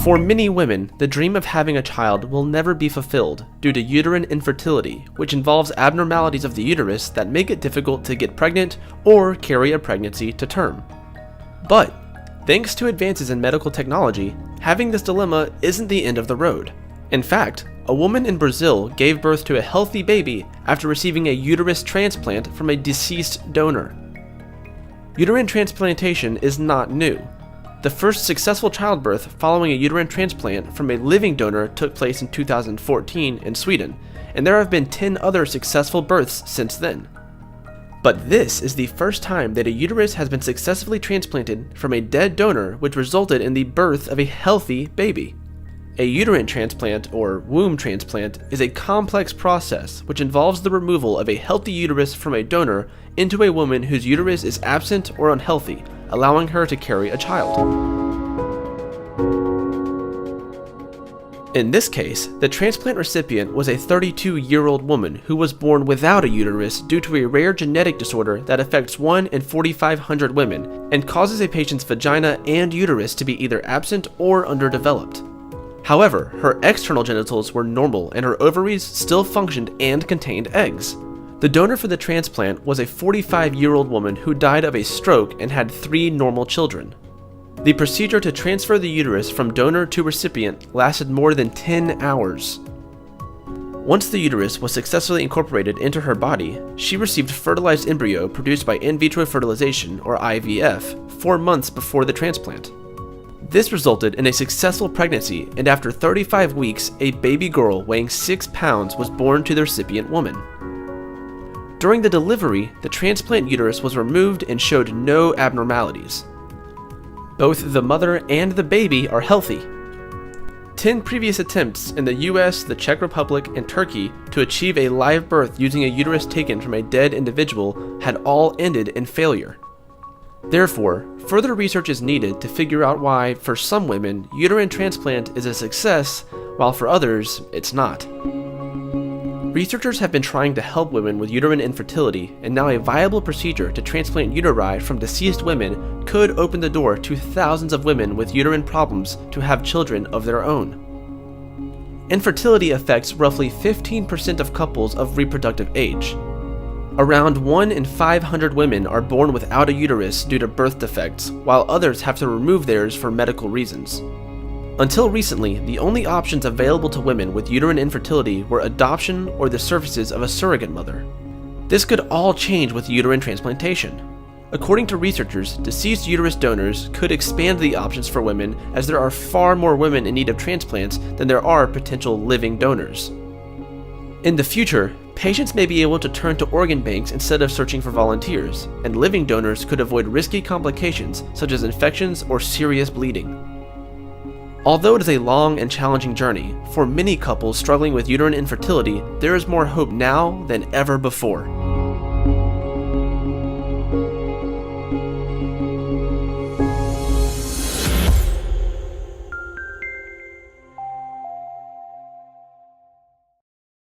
For many women, the dream of having a child will never be fulfilled due to uterine infertility, which involves abnormalities of the uterus that make it difficult to get pregnant or carry a pregnancy to term. But, thanks to advances in medical technology, having this dilemma isn't the end of the road. In fact, a woman in Brazil gave birth to a healthy baby after receiving a uterus transplant from a deceased donor. Uterine transplantation is not new. The first successful childbirth following a uterine transplant from a living donor took place in 2014 in Sweden, and there have been 10 other successful births since then. But this is the first time that a uterus has been successfully transplanted from a dead donor, which resulted in the birth of a healthy baby. A uterine transplant, or womb transplant, is a complex process which involves the removal of a healthy uterus from a donor into a woman whose uterus is absent or unhealthy, allowing her to carry a child. In this case, the transplant recipient was a 32-year-old woman who was born without a uterus due to a rare genetic disorder that affects 1 in 4,500 women and causes a patient's vagina and uterus to be either absent or underdeveloped. However, her external genitals were normal and her ovaries still functioned and contained eggs. The donor for the transplant was a 45-year-old woman who died of a stroke and had 3 normal children. The procedure to transfer the uterus from donor to recipient lasted more than 10 hours. Once the uterus was successfully incorporated into her body, she received fertilized embryo produced by in vitro fertilization, or IVF, 4 months before the transplant. This resulted in a successful pregnancy, and after 35 weeks, a baby girl weighing 6 pounds was born to the recipient woman. During the delivery, the transplant uterus was removed and showed no abnormalities. Both the mother and the baby are healthy. 10 previous attempts in the US, the Czech Republic, and Turkey to achieve a live birth using a uterus taken from a dead individual had all ended in failure. Therefore, further research is needed to figure out why, for some women, uterine transplant is a success, while for others, it's not. Researchers have been trying to help women with uterine infertility, and now a viable procedure to transplant uteri from deceased women could open the door to thousands of women with uterine problems to have children of their own. Infertility affects roughly 15% of couples of reproductive age. Around 1 in 500 women are born without a uterus due to birth defects, while others have to remove theirs for medical reasons. Until recently, the only options available to women with uterine infertility were adoption or the services of a surrogate mother. This could all change with uterine transplantation. According to researchers, deceased uterus donors could expand the options for women, as there are far more women in need of transplants than there are potential living donors. In the future, patients may be able to turn to organ banks instead of searching for volunteers, and living donors could avoid risky complications such as infections or serious bleeding. Although it is a long and challenging journey, for many couples struggling with uterine infertility, there is more hope now than ever before.